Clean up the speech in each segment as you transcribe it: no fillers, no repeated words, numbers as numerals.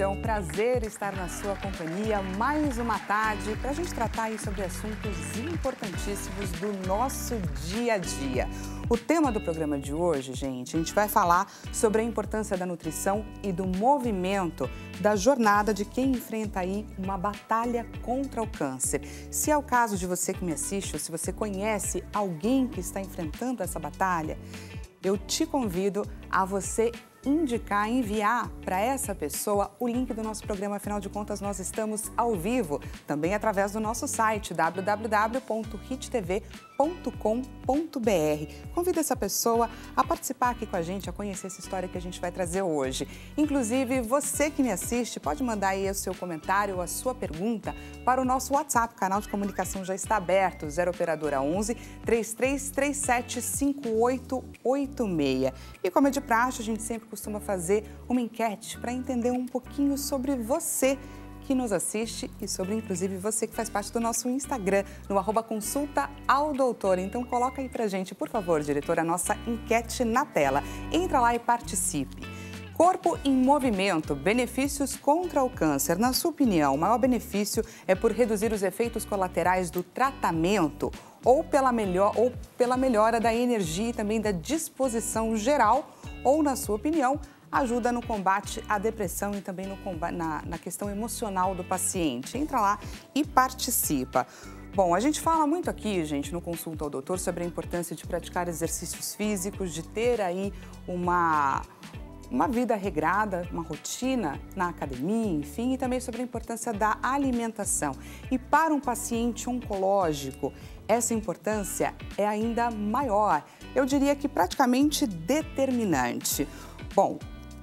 é um prazer estar na sua companhia mais uma tarde para a gente tratar aí sobre assuntos importantíssimos do nosso dia a dia. O tema do programa de hoje, gente, a gente vai falar sobre a importância da nutrição e do movimento da jornada de quem enfrenta aí uma batalha contra o câncer. Se é o caso de você que me assiste ou se você conhece alguém que está enfrentando essa batalha, eu te convido a você enviar para essa pessoa o link do nosso programa. Afinal de contas, nós estamos ao vivo, também através do nosso site www.hittv.com.br. Convido essa pessoa a participar aqui com a gente, a conhecer essa história que a gente vai trazer hoje. Inclusive, você que me assiste, pode mandar aí o seu comentário ou a sua pergunta para o nosso WhatsApp. O canal de comunicação já está aberto, 0 operadora 11 3337 5886. E como é de praxe, a gente sempre costuma fazer uma enquete para entender um pouquinho sobre você que nos assiste e sobre, inclusive, você que faz parte do nosso Instagram, no @consultaaldoutor. Então, coloca aí pra gente, por favor, diretora, a nossa enquete na tela. Entra lá e participe. Corpo em movimento, benefícios contra o câncer. Na sua opinião, o maior benefício é por reduzir os efeitos colaterais do tratamento ou pela melhora da energia e também da disposição geral? Ou, na sua opinião, ajuda no combate à depressão e também na questão emocional do paciente? Entra lá e participa. Bom, a gente fala muito aqui, gente, no Consulta ao Doutor, sobre a importância de praticar exercícios físicos, de ter aí uma vida regrada, uma rotina na academia, enfim, e também sobre a importância da alimentação. E para um paciente oncológico, essa importância é ainda maior. Eu diria que praticamente determinante. Bom,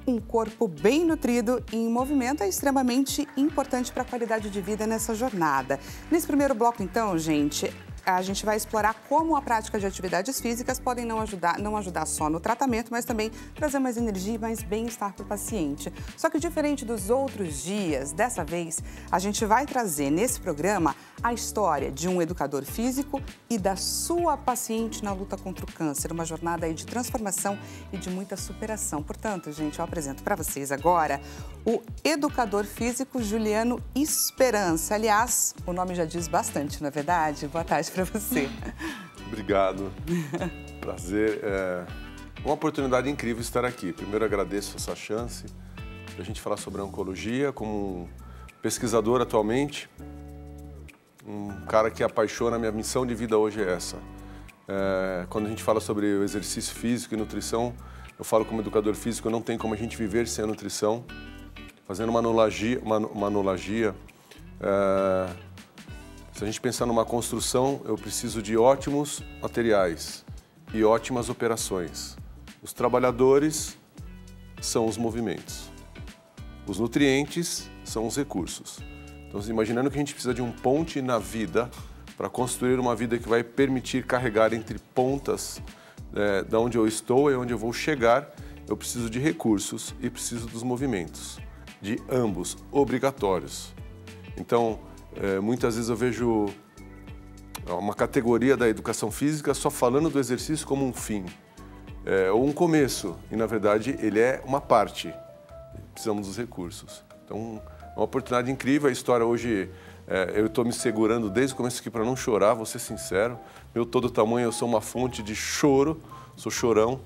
um corpo bem nutrido e em movimento é extremamente importante para a qualidade de vida nessa jornada. Nesse primeiro bloco, então, gente, a gente vai explorar como a prática de atividades físicas podem não ajudar só no tratamento, mas também trazer mais energia e mais bem-estar para o paciente. Só que diferente dos outros dias, dessa vez, a gente vai trazer nesse programa a história de um educador físico e da sua paciente na luta contra o câncer. Uma jornada aí de transformação e de muita superação. Portanto, gente, eu apresento para vocês agora o educador físico Juliano Esperança. Aliás, o nome já diz bastante, não é verdade? Boa tarde para você. Obrigado. Prazer. É uma oportunidade incrível estar aqui. Primeiro, agradeço essa chance de a gente falar sobre a oncologia. Como pesquisador atualmente, um cara que apaixona, a minha missão de vida hoje é essa. Quando a gente fala sobre o exercício físico e nutrição, eu falo como educador físico, não tem como a gente viver sem a nutrição. Fazendo uma analogia, se a gente pensar numa construção, eu preciso de ótimos materiais e ótimas operações. Os trabalhadores são os movimentos. Os nutrientes são os recursos. Então, imaginando que a gente precisa de um ponte na vida para construir uma vida que vai permitir carregar entre pontas da onde eu estou e onde eu vou chegar, eu preciso de recursos e preciso dos movimentos, de ambos, obrigatórios. Então, muitas vezes eu vejo uma categoria da educação física só falando do exercício como um fim, ou um começo, e na verdade ele é uma parte. Precisamos dos recursos. Então, é uma oportunidade incrível. A história hoje, eu estou me segurando desde o começo aqui para não chorar, vou ser sincero. Meu todo tamanho, eu sou uma fonte de choro, sou chorão.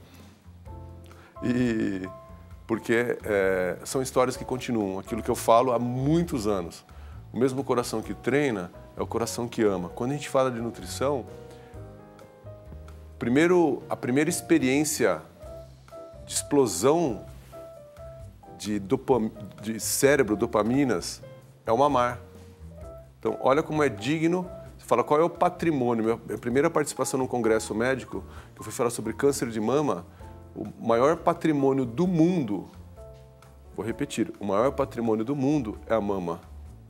E porque são histórias que continuam, aquilo que eu falo há muitos anos. O mesmo coração que treina é o coração que ama. Quando a gente fala de nutrição, a primeira experiência de explosão de cérebro, dopaminas, é o mamar. Então, olha como é digno. Você fala, qual é o patrimônio? Minha primeira participação num congresso médico, que eu fui falar sobre câncer de mama, o maior patrimônio do mundo, vou repetir, o maior patrimônio do mundo é a mama.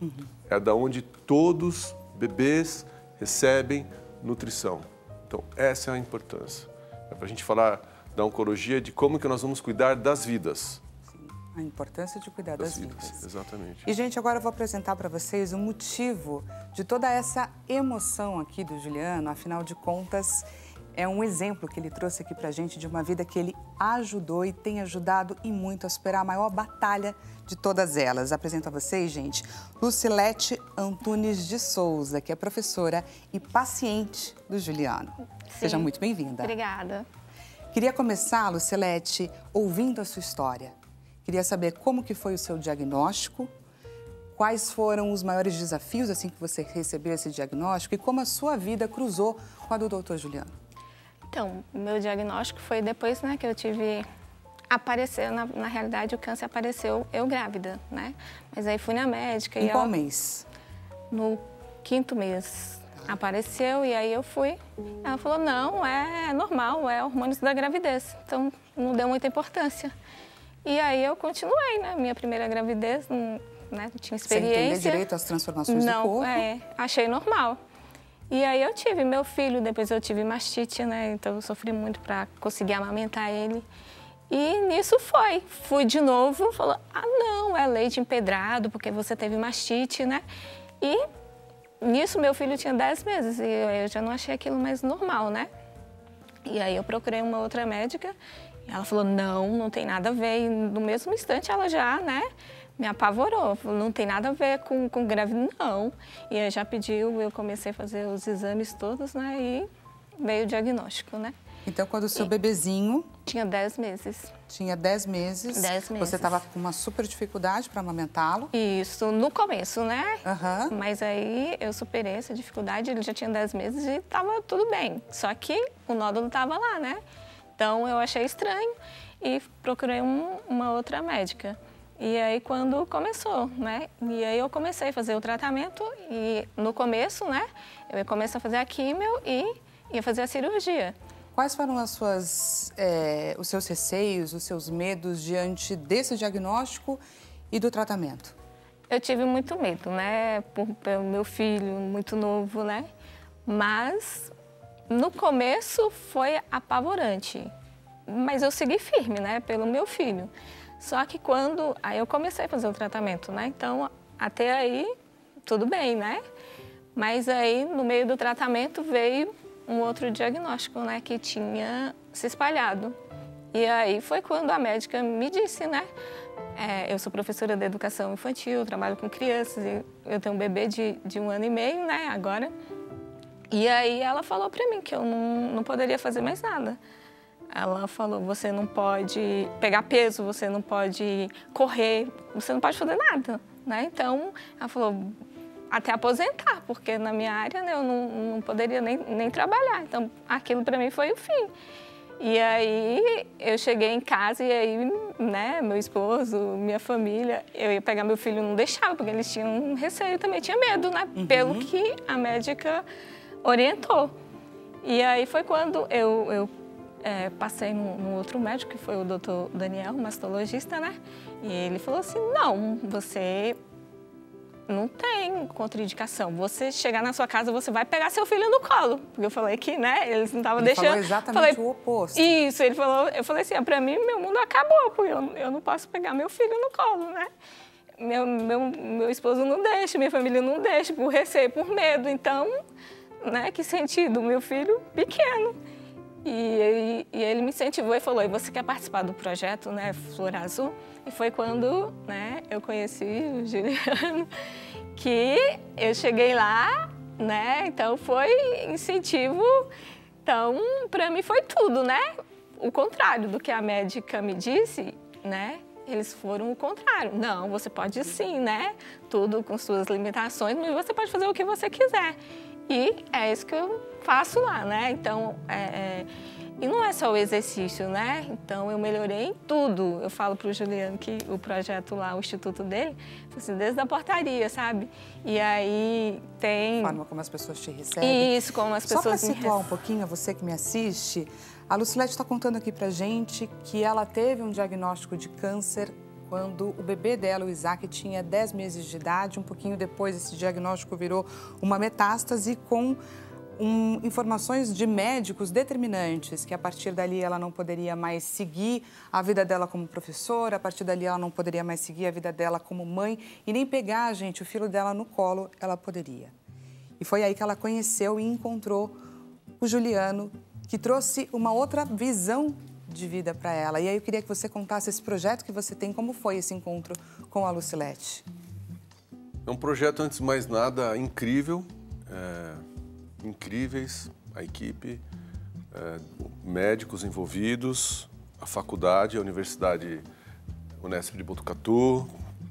Uhum. É da onde todos bebês recebem nutrição. Então, essa é a importância. É para a gente falar da oncologia, de como que nós vamos cuidar das vidas. A importância de cuidar das vidas. Exatamente. E, gente, agora eu vou apresentar para vocês o motivo de toda essa emoção aqui do Juliano. Afinal de contas, É um exemplo que ele trouxe aqui pra gente de uma vida que ele ajudou e tem ajudado e muito a superar a maior batalha de todas elas. Apresento a vocês, gente, Lucilete Antunes de Souza, que é professora e paciente do Juliano. Sim. Seja muito bem-vinda. Obrigada. Queria começar, Lucilete, ouvindo a sua história. Queria saber como que foi o seu diagnóstico, quais foram os maiores desafios assim que você recebeu esse diagnóstico e como a sua vida cruzou com a do Dr. Juliano. Então, meu diagnóstico foi depois, né, que eu tive... Apareceu, na realidade, o câncer apareceu eu grávida, né? Mas aí fui na médica Em e qual ela... mês? No 5º mês. Apareceu e aí eu fui. Ela falou, não, é normal, é hormônios da gravidez. Então, não deu muita importância. E aí eu continuei, né? Minha primeira gravidez, né? Não tinha experiência. Sem entender direito as transformações do corpo? Não, achei normal. E aí eu tive meu filho, depois eu tive mastite, né? Então eu sofri muito para conseguir amamentar ele. E nisso fui de novo, falou, não, é leite empedrado, porque você teve mastite, né? E nisso meu filho tinha 10 meses e eu já não achei aquilo mais normal, né? E aí eu procurei uma outra médica e ela falou, não tem nada a ver. E no mesmo instante ela já, né, me apavorou, falou, não tem nada a ver com grávida, não. E aí já pediu, eu comecei a fazer os exames todos, né, e veio o diagnóstico, né? Então, quando o seu bebezinho... Tinha 10 meses. Tinha 10 meses. 10 meses. Você estava com uma super dificuldade para amamentá-lo. Isso, no começo, né? Uhum. Mas aí eu superei essa dificuldade, ele já tinha 10 meses e estava tudo bem. Só que o nódulo estava lá, né? Então eu achei estranho e procurei uma outra médica. E aí quando começou, né? E aí eu comecei a fazer o tratamento e no começo, né? Eu ia começar a fazer a químio e ia fazer a cirurgia. Quais foram os seus receios, os seus medos diante desse diagnóstico e do tratamento? Eu tive muito medo, né? Pelo meu filho muito novo, né? Mas no começo foi apavorante. Mas eu segui firme, né? Pelo meu filho. Só que aí eu comecei a fazer o tratamento, né? Então, até aí, tudo bem, né? Mas aí, no meio do tratamento, veio um outro diagnóstico, né? Que tinha se espalhado. E aí foi quando a médica me disse, né? Eu sou professora de educação infantil, trabalho com crianças, e eu tenho um bebê de 1 ano e meio, né? Agora. E aí ela falou pra mim que eu não poderia fazer mais nada. Ela falou, você não pode pegar peso, você não pode correr, você não pode fazer nada, né? Então, ela falou, até aposentar, porque na minha área, né, eu não poderia nem trabalhar. Então, aquilo para mim foi o fim. E aí, eu cheguei em casa e aí, né, meu esposo, minha família, eu ia pegar meu filho, não deixava, porque eles tinham um receio também, tinha medo, né? Uhum. Pelo que a médica orientou. E aí foi quando eu passei num outro médico, que foi o Dr. Daniel, mastologista, né? E ele falou assim, não, você não tem contraindicação. Você chegar na sua casa, você vai pegar seu filho no colo. Porque eu falei que, né, eles não estavam deixando... Ele falou exatamente o oposto. Isso, ele falou, eu falei assim, pra mim, meu mundo acabou, porque eu não posso pegar meu filho no colo, né? Meu esposo não deixa, minha família não deixa, por receio, por medo. Então, né, que sentido? Meu filho pequeno. E ele me incentivou e falou, e você quer participar do projeto, né, Flor Azul? E foi quando, né, eu conheci o Juliano, que eu cheguei lá, né, então foi incentivo. Então, para mim foi tudo, né? O contrário do que a médica me disse, né? Eles foram o contrário. Não, você pode sim, né? Tudo com suas limitações, mas você pode fazer o que você quiser. E é isso que eu faço lá, né? Então, e não é só o exercício, né? Então, eu melhorei em tudo. Eu falo para o Juliano que o projeto lá, o instituto dele, assim, desde a portaria, sabe? E aí tem... A forma como as pessoas te recebem. Isso, como as pessoas me recebem. Só para situar um pouquinho, você que me assiste, a Lucilete está contando aqui pra gente que ela teve um diagnóstico de câncer quando o bebê dela, o Isaac, tinha 10 meses de idade. Um pouquinho depois, esse diagnóstico virou uma metástase com informações de médicos determinantes, que a partir dali ela não poderia mais seguir a vida dela como professora, a partir dali ela não poderia mais seguir a vida dela como mãe e nem pegar, gente, o filho dela no colo, ela poderia. E foi aí que ela conheceu e encontrou o Juliano, que trouxe uma outra visão de vida para ela. E aí eu queria que você contasse esse projeto que você tem, como foi esse encontro com a Lucilete. É um projeto, antes de mais nada, incrível, incríveis, a equipe, médicos envolvidos, a faculdade, a Universidade Unesp de Botucatu,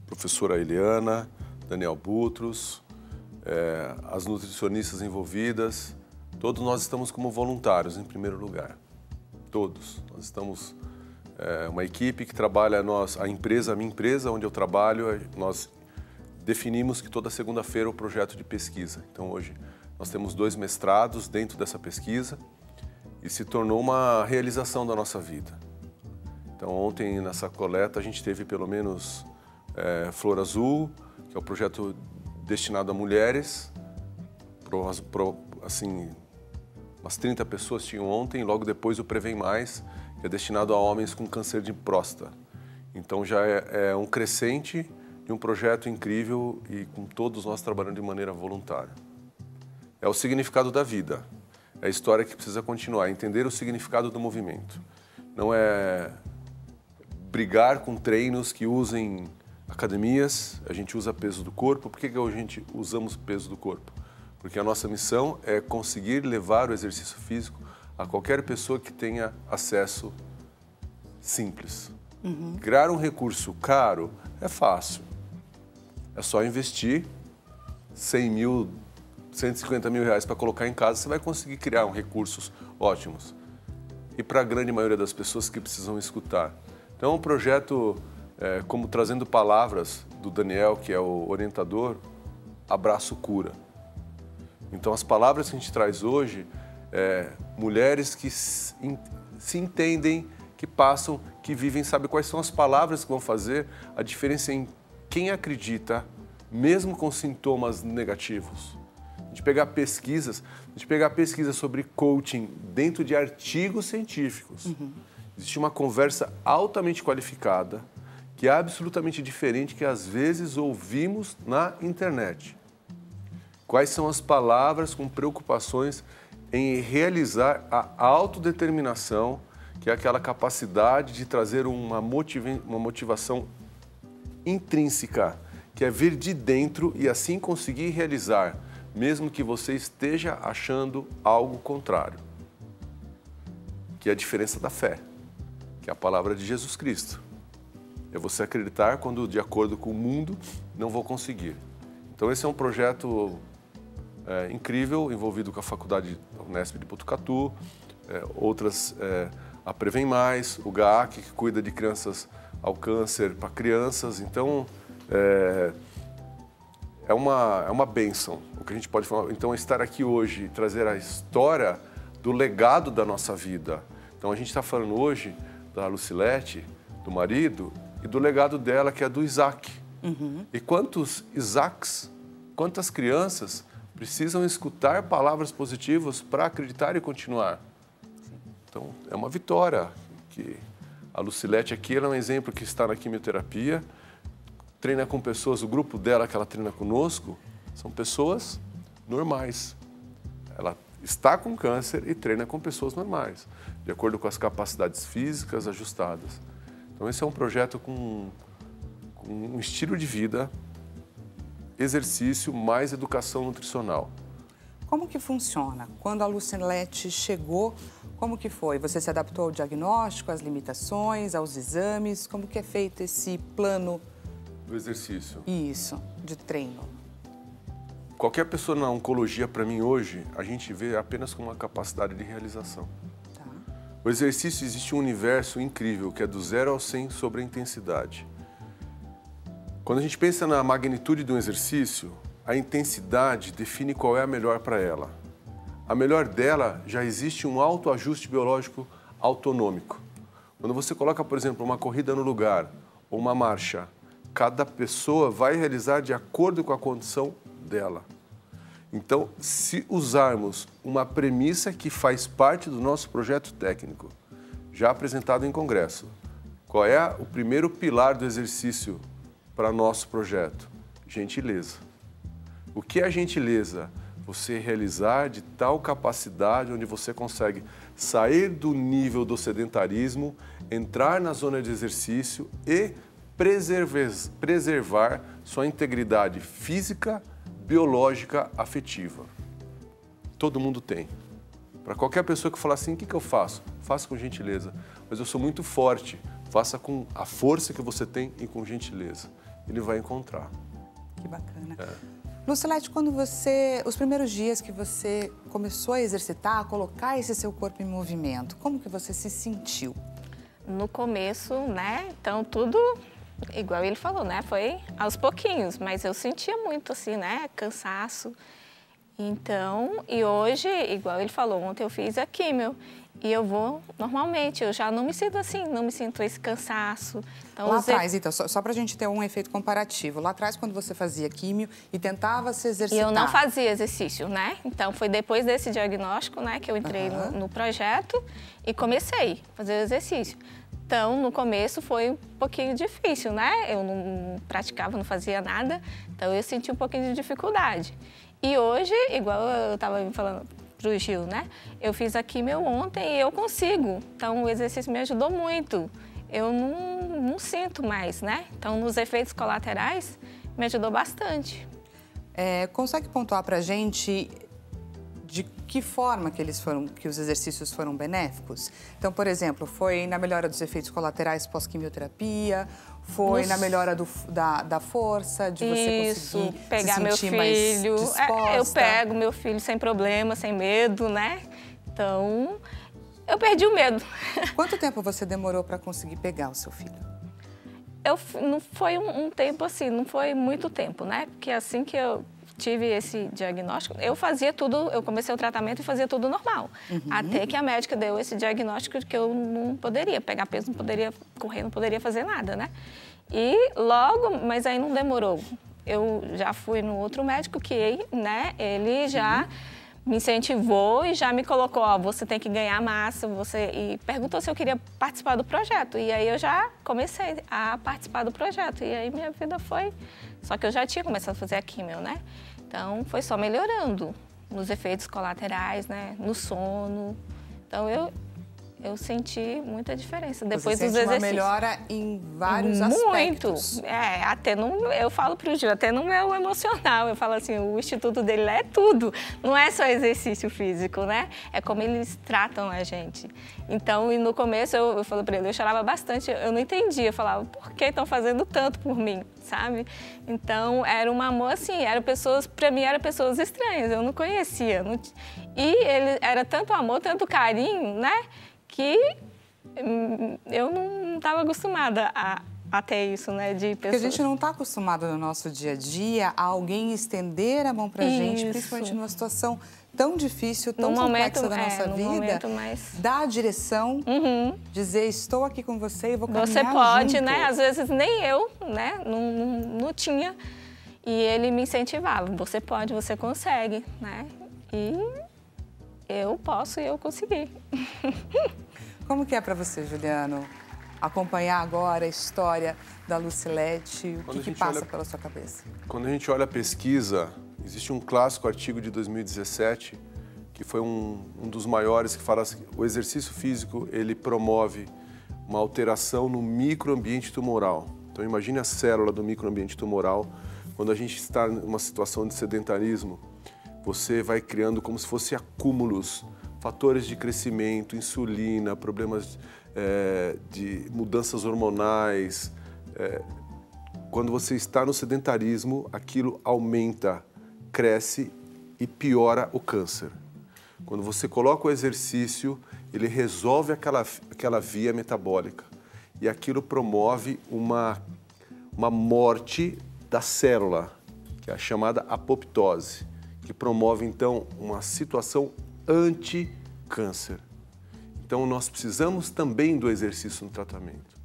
professora Eliana, Daniel Butros, as nutricionistas envolvidas, todos nós estamos como voluntários, em primeiro lugar. Todos. Nós estamos, uma equipe que trabalha, a minha empresa, onde eu trabalho, nós definimos que toda segunda-feira é o projeto de pesquisa. Então, hoje, nós temos 2 mestrados dentro dessa pesquisa e se tornou uma realização da nossa vida. Então, ontem, nessa coleta, a gente teve pelo menos Flor Azul, que é o projeto destinado a mulheres, assim, umas 30 pessoas tinham ontem, logo depois o Prevém Mais, que é destinado a homens com câncer de próstata. Então já é um crescente de um projeto incrível e com todos nós trabalhando de maneira voluntária. É o significado da vida, é a história que precisa continuar, entender o significado do movimento. Não é brigar com treinos que usem academias, a gente usa peso do corpo. Por que a gente usamos peso do corpo? Porque a nossa missão é conseguir levar o exercício físico a qualquer pessoa que tenha acesso simples. Criar um recurso caro é fácil. É só investir 100 mil, 150 mil reais para colocar em casa, você vai conseguir criar recursos ótimos. E para a grande maioria das pessoas que precisam escutar. Então, é um projeto, como trazendo palavras do Daniel, que é o orientador, abraço cura. Então, as palavras que a gente traz hoje, mulheres que se entendem, que passam, que vivem, sabe quais são as palavras que vão fazer a diferença em quem acredita, mesmo com sintomas negativos. A gente pegar pesquisas sobre coaching dentro de artigos científicos. Existe uma conversa altamente qualificada, que é absolutamente diferente que às vezes ouvimos na internet. Quais são as palavras com preocupações em realizar a autodeterminação, que é aquela capacidade de trazer uma motivação intrínseca, que é vir de dentro e assim conseguir realizar, mesmo que você esteja achando algo contrário. Que é a diferença da fé, que é a palavra de Jesus Cristo. É você acreditar quando, de acordo com o mundo, não vou conseguir. Então, esse é um projeto incrível, envolvido com a Faculdade Unesp de Botucatu, outras, a Prevém Mais, o GAAC, que cuida de crianças ao câncer para crianças. Então, é uma bênção, o que a gente pode falar. Então, estar aqui hoje e trazer a história do legado da nossa vida. Então, a gente está falando hoje da Lucilete, do marido, e do legado dela, que é do Isaac. E quantos Isaacs, quantas crianças precisam escutar palavras positivas para acreditar e continuar? Então, é uma vitória. Que a Lucilete aqui, ela é um exemplo que está na quimioterapia, treina com pessoas, o grupo dela que ela treina conosco, são pessoas normais. Ela está com câncer e treina com pessoas normais, de acordo com as capacidades físicas ajustadas. Então, esse é um projeto com um estilo de vida, exercício mais educação nutricional. Como que funciona? Quando a Lucilete chegou, como que foi? Você se adaptou ao diagnóstico, às limitações, aos exames? Como que é feito esse plano? Do exercício. Isso, de treino. Qualquer pessoa na oncologia, para mim, hoje, a gente vê apenas com uma capacidade de realização. Tá. O exercício, existe um universo incrível, que é do 0 ao 100 sobre a intensidade. Quando a gente pensa na magnitude de um exercício, a intensidade define qual é a melhor para ela. A melhor dela, já existe um autoajuste biológico autonômico. Quando você coloca, por exemplo, uma corrida no lugar ou uma marcha, cada pessoa vai realizar de acordo com a condição dela. Então, se usarmos uma premissa que faz parte do nosso projeto técnico, já apresentado em congresso, qual é o primeiro pilar do exercício para nosso projeto? Gentileza. O que é gentileza? você realizar de tal capacidade onde você consegue sair do nível do sedentarismo, entrar na zona de exercício e preservar sua integridade física, biológica, afetiva. Todo mundo tem. Para qualquer pessoa que falar assim, o que eu faço? Faça com gentileza. Mas eu sou muito forte. Faça com a força que você tem e com gentileza. Ele vai encontrar. Que bacana. Lucilete, quando os primeiros dias que você começou a exercitar, a colocar esse seu corpo em movimento, como que você se sentiu? No começo, né, então tudo, igual ele falou, né, foi aos pouquinhos, mas eu sentia muito assim, né, cansaço. Então, e hoje, igual ele falou, ontem eu fiz a químio e eu vou normalmente, eu já não me sinto assim, não me sinto esse cansaço. Então, lá atrás, então, só para a gente ter um efeito comparativo, lá atrás quando você fazia químio e tentava se exercitar... E eu não fazia exercício, né? Então, foi depois desse diagnóstico, né, que eu entrei no projeto e comecei a fazer exercício. Então, no começo foi um pouquinho difícil, né? Eu não praticava, não fazia nada, então eu senti um pouquinho de dificuldade. E hoje, igual eu estava falando pro Gil, né? Eu fiz a químio ontem e eu consigo. Então, o exercício me ajudou muito. Eu não sinto mais, né? Então, nos efeitos colaterais, me ajudou bastante. Consegue pontuar pra gente de que forma que os exercícios foram benéficos? Então, por exemplo, foi na melhora dos efeitos colaterais pós-quimioterapia, foi na melhora da força, de você conseguir pegar se meu sentir mais filho. disposta? Eu pego meu filho sem problema, sem medo, né? Então, eu perdi o medo. Quanto tempo você demorou para conseguir pegar o seu filho? Não foi um tempo assim, não foi muito tempo, né? Porque assim que eu tive esse diagnóstico, eu fazia tudo, eu comecei o tratamento e fazia tudo normal. Até que a médica deu esse diagnóstico de que eu não poderia pegar peso, não poderia correr, não poderia fazer nada, né? E logo, mas aí não demorou. Eu já fui no outro médico que, né, ele já me incentivou e já me colocou, ó, você tem que ganhar massa, e perguntou se eu queria participar do projeto. E aí eu já comecei a participar do projeto. E aí minha vida foi... Só que eu já tinha começado a fazer a químio, né? Então, foi só melhorando nos efeitos colaterais, né? No sono. Então, eu senti muita diferença depois dos exercícios. Uma melhora em vários aspectos. Muito. Até eu falo para o Gil, até no meu emocional. Eu falo assim, o instituto dele é tudo. Não é só exercício físico, né? É como eles tratam a gente. Então, e no começo, eu falei para ele, eu chorava bastante, eu não entendia. Eu falava, por que estão fazendo tanto por mim, sabe? Então, era um amor assim, para mim, eram pessoas estranhas, eu não conhecia. E ele era tanto amor, tanto carinho, né? Que eu não estava acostumada a ter isso, né, de pessoas. Porque a gente não está acostumado no nosso dia a dia a alguém estender a mão para a gente, principalmente numa situação tão difícil, tão complexa da nossa vida, dar a direção, dizer, estou aqui com você e vou caminhar Você pode, junto. né? Às vezes nem eu, né, não tinha. E ele me incentivava, você pode, você consegue, né? E eu posso e eu consegui. Como que é para você, Juliano, acompanhar agora a história da Lucilete? O que passa pela sua cabeça? Quando a gente olha a pesquisa, existe um clássico artigo de 2017, que foi um dos maiores, que fala assim, o exercício físico, ele promove uma alteração no microambiente tumoral. Então, imagine a célula do microambiente tumoral. Quando a gente está numa situação de sedentarismo, você vai criando como se fosse acúmulos, fatores de crescimento, insulina, problemas de mudanças hormonais. Quando você está no sedentarismo, aquilo aumenta, cresce e piora o câncer. Quando você coloca o exercício, ele resolve aquela via metabólica e aquilo promove uma morte da célula, que é a chamada apoptose, que promove, então, uma situação anti-câncer. Então, nós precisamos também do exercício no tratamento.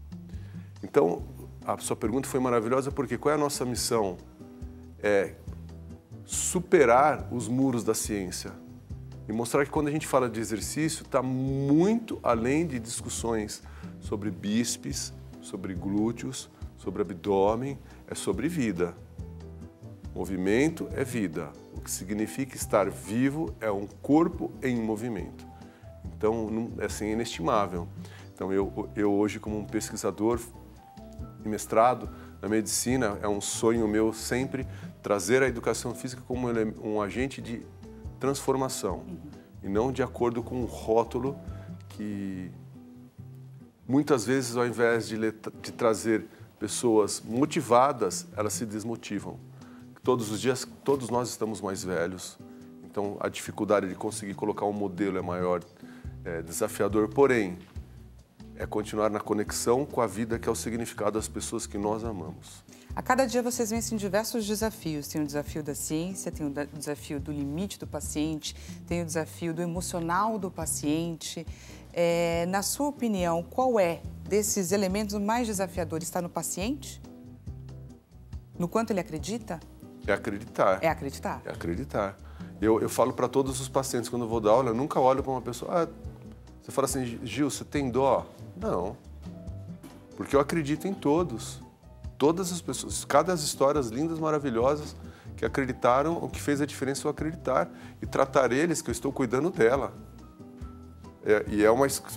Então, a sua pergunta foi maravilhosa, porque qual é a nossa missão? É superar os muros da ciência e mostrar que quando a gente fala de exercício, está muito além de discussões sobre bíceps, sobre glúteos, sobre abdômen, é sobre vida. Movimento é vida. O que significa estar vivo é um corpo em movimento. Então, é assim, inestimável. Então, eu hoje, como um pesquisador e mestrado na medicina, é um sonho meu sempre trazer a educação física como um agente de transformação e não de acordo com um rótulo que muitas vezes, ao invés de trazer pessoas motivadas, elas se desmotivam. Todos os dias, todos nós estamos mais velhos, então a dificuldade de conseguir colocar um modelo é maior, é desafiador, porém, é continuar na conexão com a vida, que é o significado das pessoas que nós amamos. A cada dia vocês vencem diversos desafios. Tem o desafio da ciência, tem o desafio do limite do paciente, tem o desafio do emocional do paciente. Na sua opinião, qual é desses elementos o mais desafiador? Está no paciente? No quanto ele acredita? É acreditar. É acreditar? É acreditar. Eu falo para todos os pacientes, quando eu vou dar aula, eu nunca olho para uma pessoa... você fala assim, Gil, você tem dó? Não. Porque eu acredito em todos. Todas as pessoas. Cada as histórias lindas, maravilhosas, que acreditaram, o que fez a diferença é eu acreditar. E tratar eles, que eu estou cuidando dela.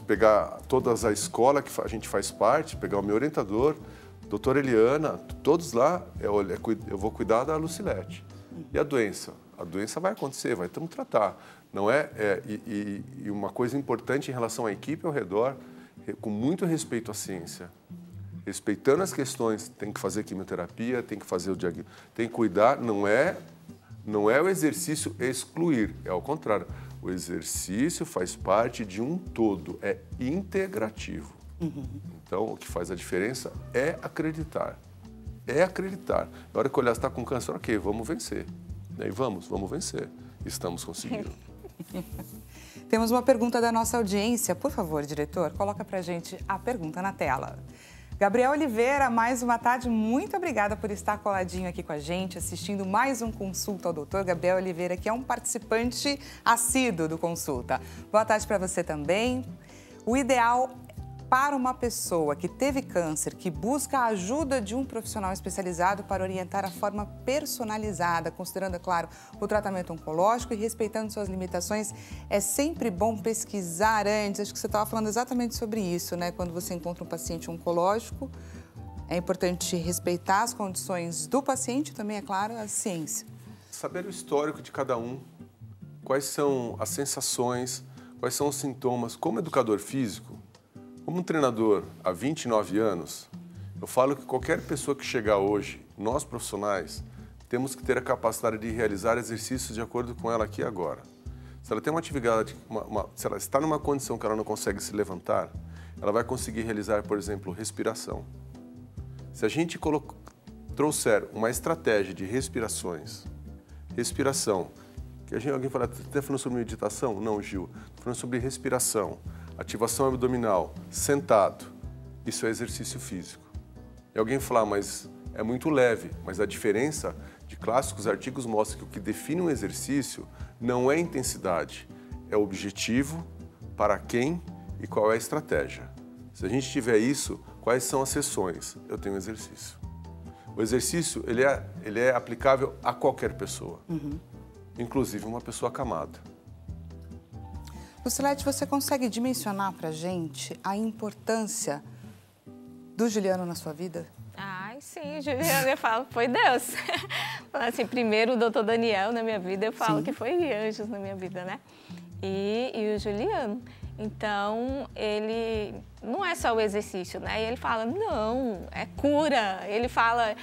Pegar toda a escola que a gente faz parte, pegar o meu orientador, doutora Eliana, todos lá, eu vou cuidar da Lucilete. E a doença? A doença vai acontecer, vai ter que tratar. Não e uma coisa importante em relação à equipe ao redor, com muito respeito à ciência, respeitando as questões, tem que fazer quimioterapia, tem que fazer o diagnóstico, tem que cuidar, não é o exercício excluir, é ao contrário. O exercício faz parte de um todo, é integrativo. Então, o que faz a diferença é acreditar. É acreditar. Na hora que olhar, você está com câncer, ok, vamos vencer. E vamos vencer. Estamos conseguindo. Temos uma pergunta da nossa audiência. Por favor, diretor, coloca pra gente a pergunta na tela. Gabriel Oliveira, mais uma tarde, muito obrigada por estar coladinho aqui com a gente, assistindo mais um Consulta ao Doutor. Gabriel Oliveira, que é um participante assíduo do Consulta. Boa tarde para você também. O ideal para uma pessoa que teve câncer, que busca a ajuda de um profissional especializado para orientar a forma personalizada, considerando, é claro, o tratamento oncológico e respeitando suas limitações, é sempre bom pesquisar antes. Acho que você estava falando exatamente sobre isso, né? Quando você encontra um paciente oncológico, é importante respeitar as condições do paciente e também, é claro, a ciência. Saber o histórico de cada um, quais são as sensações, quais são os sintomas. Como educador físico, como um treinador há 29 anos, eu falo que qualquer pessoa que chegar hoje, nós profissionais, temos que ter a capacidade de realizar exercícios de acordo com ela aqui e agora. Se ela tem uma atividade, se ela está numa condição que ela não consegue se levantar, ela vai conseguir realizar, por exemplo, respiração. Se a gente trouxer uma estratégia de respirações, respiração, que alguém fala, você está falando sobre meditação? Não, Gil, estou falando sobre respiração. Ativação abdominal, sentado, isso é exercício físico. E alguém falar, mas é muito leve, mas a diferença de clássicos artigos mostra que o que define um exercício não é a intensidade, é o objetivo, para quem e qual é a estratégia. Se a gente tiver isso, quais são as sessões? Eu tenho exercício. O exercício, ele é aplicável a qualquer pessoa, inclusive uma pessoa acamada. Lucilete, você consegue dimensionar para a gente a importância do Juliano na sua vida? Ai, sim, Juliano, eu falo, foi Deus. Assim, primeiro o doutor Daniel na minha vida, eu falo que foi anjos na minha vida, né? E o Juliano. Então, ele não é só o exercício, né? E ele fala, não, é cura. Ele fala,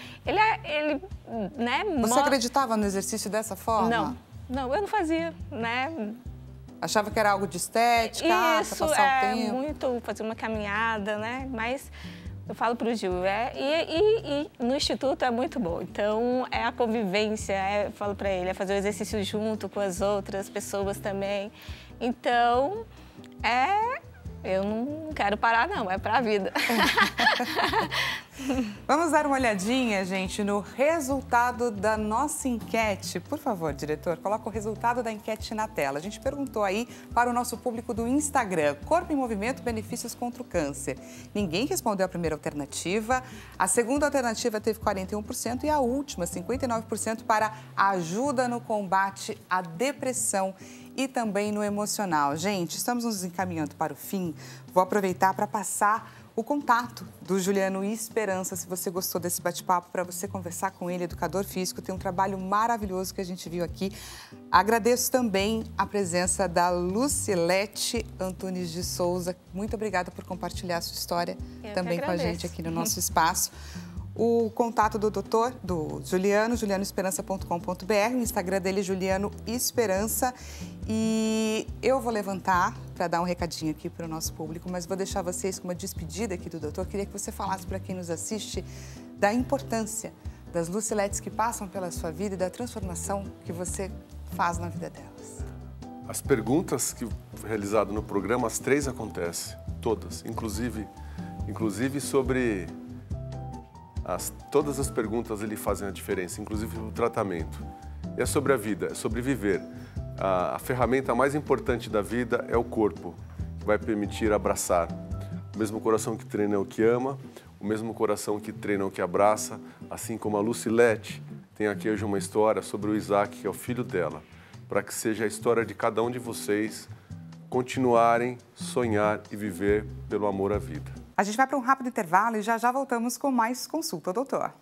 né? Você acreditava no exercício dessa forma? Não, eu não fazia, né? Achava que era algo de estética, para passar o tempo? Muito, fazer uma caminhada, né? Mas eu falo para o Gil, e no Instituto é muito bom. Então, é a convivência, eu falo para ele, é fazer o exercício junto com as outras pessoas também. Então, eu não quero parar não, é para a vida. Vamos dar uma olhadinha, gente, no resultado da nossa enquete. Por favor, diretor, coloca o resultado da enquete na tela. A gente perguntou aí para o nosso público do Instagram: corpo em movimento, benefícios contra o câncer. Ninguém respondeu a primeira alternativa. A segunda alternativa teve 41% e a última, 59%, para ajuda no combate à depressão e também no emocional. Gente, estamos nos encaminhando para o fim. Vou aproveitar para passar o contato do Juliano Esperança, se você gostou desse bate-papo, para você conversar com ele, educador físico, tem um trabalho maravilhoso que a gente viu aqui. Agradeço também a presença da Lucilete Antunes de Souza. Muito obrigada por compartilhar a sua história também com a gente aqui no nosso espaço. O contato do Juliano, julianoesperança.com.br, o Instagram dele, Juliano Esperança. E eu vou levantar para dar um recadinho aqui para o nosso público, mas vou deixar vocês com uma despedida aqui do doutor. Queria que você falasse para quem nos assiste da importância das Luciletes que passam pela sua vida e da transformação que você faz na vida delas. As perguntas que realizadas no programa, as 3 acontecem, todas, inclusive sobre... Todas as perguntas ele fazem a diferença, inclusive o tratamento. E é sobre a vida, é sobre viver. A ferramenta mais importante da vida é o corpo, que vai permitir abraçar. O mesmo coração que treina é o que ama, o mesmo coração que treina é o que abraça, assim como a Lucilete tem aqui hoje uma história sobre o Isaac, que é o filho dela, para que seja a história de cada um de vocês continuarem, sonhar e viver pelo amor à vida. A gente vai para um rápido intervalo e já voltamos com mais Consulta Doutor.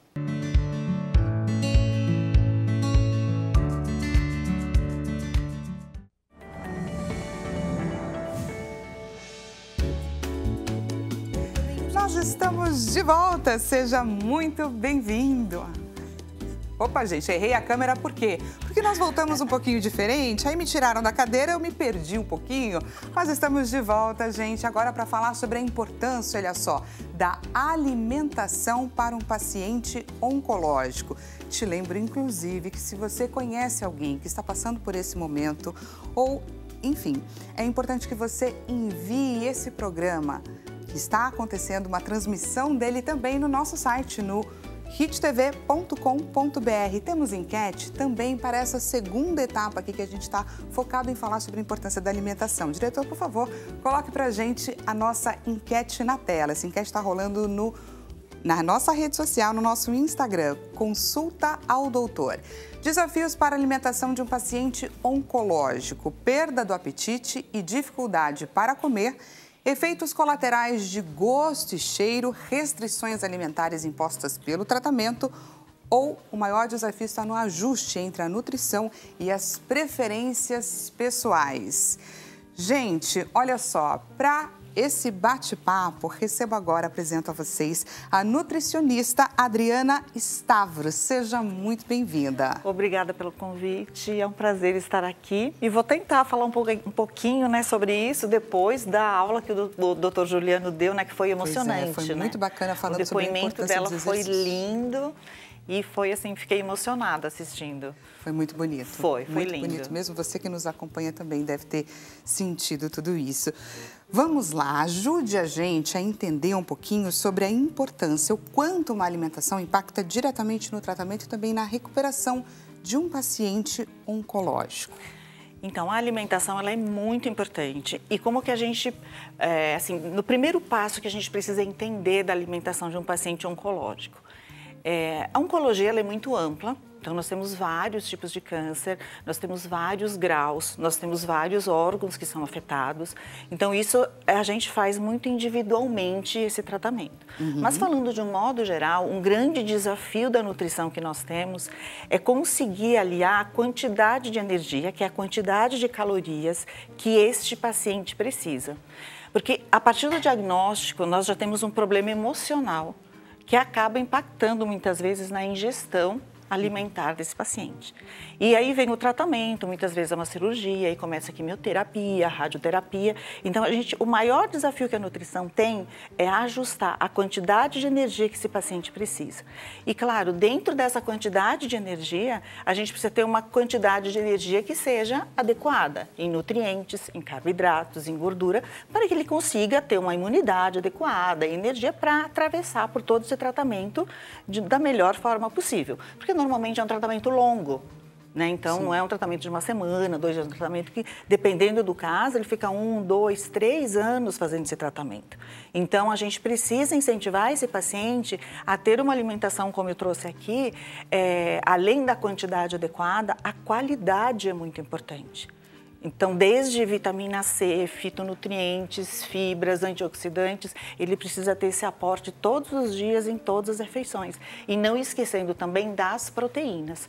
Nós estamos de volta, seja muito bem-vindo. Opa, gente, errei a câmera por quê? Porque nós voltamos um pouquinho diferente, aí me tiraram da cadeira, eu me perdi um pouquinho, mas estamos de volta, gente, agora para falar sobre a importância, olha só, da alimentação para um paciente oncológico. Te lembro, inclusive, que se você conhece alguém que está passando por esse momento ou, enfim, é importante que você envie esse programa, que está acontecendo uma transmissão dele também no nosso site, no hittv.com.br. Temos enquete também para essa segunda etapa aqui que a gente está focado em falar sobre a importância da alimentação. Diretor, por favor, coloque para a gente a nossa enquete na tela. Essa enquete está rolando na nossa rede social, no nosso Instagram, Consulta ao Doutor. Desafios para a alimentação de um paciente oncológico, perda do apetite e dificuldade para comer, efeitos colaterais de gosto e cheiro, restrições alimentares impostas pelo tratamento ou o maior desafio está no ajuste entre a nutrição e as preferências pessoais. Gente, olha só, para esse bate-papo, recebo agora, apresento a vocês a nutricionista Adriana Stavros. Seja muito bem-vinda. Obrigada pelo convite, é um prazer estar aqui. E vou tentar falar um pouquinho, né, sobre isso depois da aula que o Dr. Juliano deu, né, que foi emocionante. Foi muito bacana falando sobre a importância dos exercícios. O depoimento dela foi lindo. E foi assim, fiquei emocionada assistindo. Foi muito bonito. Foi muito lindo. Bonito mesmo. Você que nos acompanha também deve ter sentido tudo isso. Vamos lá, ajude a gente a entender um pouquinho sobre a importância, o quanto uma alimentação impacta diretamente no tratamento e também na recuperação de um paciente oncológico. Então, a alimentação ela é muito importante. E como que a gente, assim, no primeiro passo que a gente precisa entender da alimentação de um paciente oncológico, a oncologia ela é muito ampla, então nós temos vários tipos de câncer, nós temos vários graus, nós temos vários órgãos que são afetados, então isso a gente faz muito individualmente esse tratamento. Mas falando de um modo geral, um grande desafio da nutrição que nós temos é conseguir aliar a quantidade de energia, que é a quantidade de calorias que este paciente precisa. Porque a partir do diagnóstico nós já temos um problema emocional, que acaba impactando muitas vezes na ingestão alimentar desse paciente. E aí vem o tratamento, muitas vezes é uma cirurgia, aí começa a quimioterapia, a radioterapia. Então, o maior desafio que a nutrição tem é ajustar a quantidade de energia que esse paciente precisa. E, claro, dentro dessa quantidade de energia, a gente precisa ter uma quantidade de energia que seja adequada em nutrientes, em carboidratos, em gordura, para que ele consiga ter uma imunidade adequada, energia para atravessar por todo esse tratamento da melhor forma possível. Porque normalmente é um tratamento longo, né? Então, não é um tratamento de uma semana, 2 dias, é um tratamento que, dependendo do caso, ele fica 1, 2, 3 anos fazendo esse tratamento. Então, a gente precisa incentivar esse paciente a ter uma alimentação, como eu trouxe aqui, além da quantidade adequada, a qualidade é muito importante. Então, desde vitamina C, fitonutrientes, fibras, antioxidantes, ele precisa ter esse aporte todos os dias em todas as refeições. E não esquecendo também das proteínas.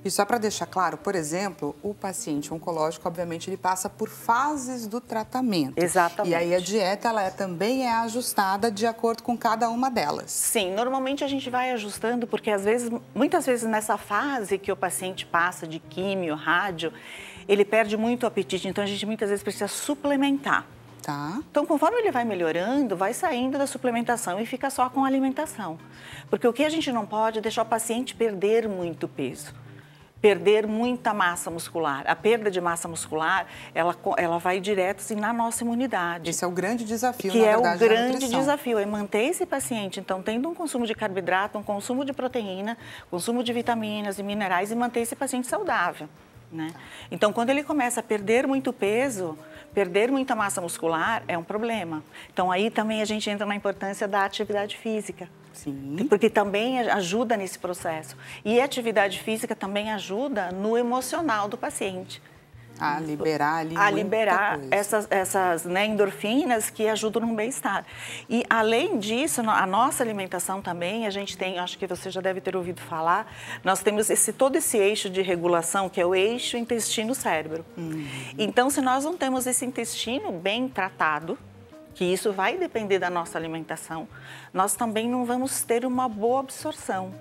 E só para deixar claro, por exemplo, o paciente oncológico, obviamente, ele passa por fases do tratamento. Exatamente. E aí a dieta, ela também é ajustada de acordo com cada uma delas. Sim, normalmente a gente vai ajustando, porque muitas vezes nessa fase que o paciente passa de químio, rádio, ele perde muito o apetite, então a gente muitas vezes precisa suplementar. Tá. Então, conforme ele vai melhorando, vai saindo da suplementação e fica só com a alimentação. Porque o que a gente não pode é deixar o paciente perder muito peso. Perder muita massa muscular. A perda de massa muscular, ela vai direto assim, na nossa imunidade. Esse é o grande desafio, na verdade, da nutrição. Que é o grande desafio, é manter esse paciente, então, tendo um consumo de carboidrato, um consumo de proteína, consumo de vitaminas e minerais e manter esse paciente saudável, né? Então, quando ele começa a perder muito peso, perder muita massa muscular é um problema. Então, aí também a gente entra na importância da atividade física. Sim. Porque também ajuda nesse processo. E a atividade física também ajuda no emocional do paciente. A liberar ali essas né, endorfinas que ajudam no bem-estar. E, além disso, a nossa alimentação também, a gente tem, acho que você já deve ter ouvido falar, nós temos todo esse eixo de regulação, que é o eixo intestino-cérebro. Então, se nós não temos esse intestino bem tratado, que isso vai depender da nossa alimentação, nós também não vamos ter uma boa absorção.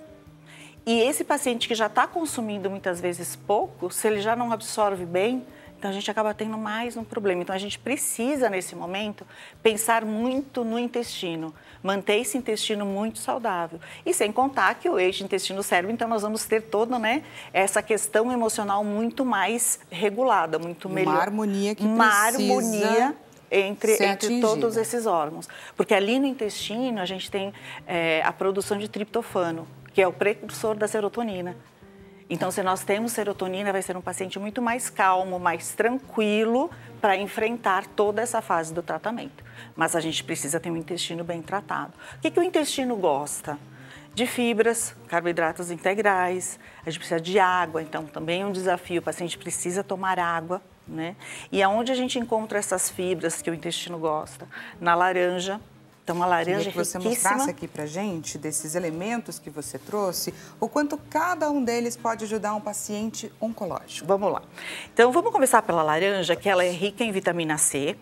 E esse paciente que já está consumindo muitas vezes pouco, se ele já não absorve bem, então a gente acaba tendo mais um problema. Então a gente precisa, nesse momento, pensar muito no intestino, manter esse intestino muito saudável. E sem contar que o eixo intestino-cérebro, então nós vamos ter toda, né, essa questão emocional muito mais regulada, muito melhor. Uma harmonia que uma precisa... harmonia entre todos esses órgãos. Porque ali no intestino a gente tem a produção de triptofano, que é o precursor da serotonina. Então, se nós temos serotonina, vai ser um paciente muito mais calmo, mais tranquilo para enfrentar toda essa fase do tratamento. Mas a gente precisa ter um intestino bem tratado. O que o intestino gosta? De fibras, carboidratos integrais, a gente precisa de água, então também é um desafio, o paciente precisa tomar água, né? E aonde a gente encontra essas fibras que o intestino gosta? Na laranja. Então, a laranja é que você mostrasse aqui pra gente, desses elementos que você trouxe, o quanto cada um deles pode ajudar um paciente oncológico. Vamos lá. Então, vamos começar pela laranja, que ela é rica em vitamina C.